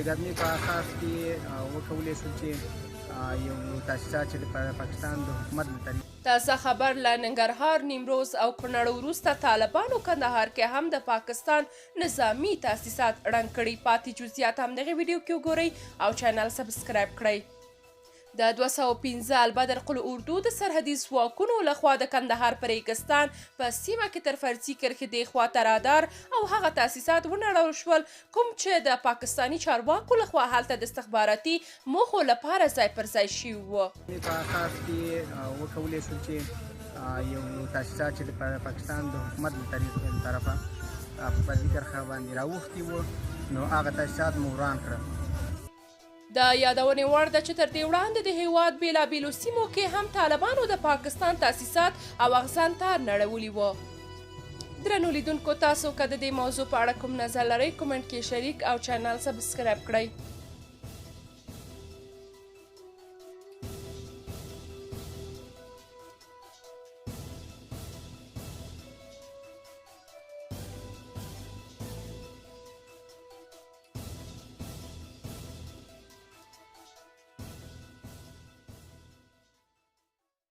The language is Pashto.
د ګرمۍ په اساس کې وکولی شو چې یو تاسیسات چې د پاکستان د حکومت له طریقې تازه خبر له ننګرهار، نیمروز او کونړ وروسته طالبانو کندهار کې هم د پاکستان نظامی تاسیسات ړنګ کړي. پاتې جزئیات هم دغه ویډیو کې وګورئ او چینل سبسکرایب کړئ. د 215 البدر قل اردو د سرحدي ځواکونو لخوا د کندهار په ریګستان په سیمه کې تر فرضي کرښې دې خواته رادار او هغه تاسیسات ونړول شول کوم چې د پاکستاني چارواکو لخوا هلته د استخباراتي موخو لپاره ځای پر ځای شوي وو. په اساس کې وکولی شو چې یو تاسیسات چې د پاکستان د حکومت له طرفه په فرضي کرښه باندې راوښتي وو نو هغه تاسیسات مو وران کړل. د یادونې وړ ده چې تر دې وړاندې د هیواد بیلابیلو سیمو کې هم طالبانو د پاکستان تاسیسات او اغزان تار نړولي وو. درنو لیدونکو، تاسو که د دې موضوع په اړه کوم نظر لرئ کومنټ کې شریک او چینل سبسکرایب کړئ.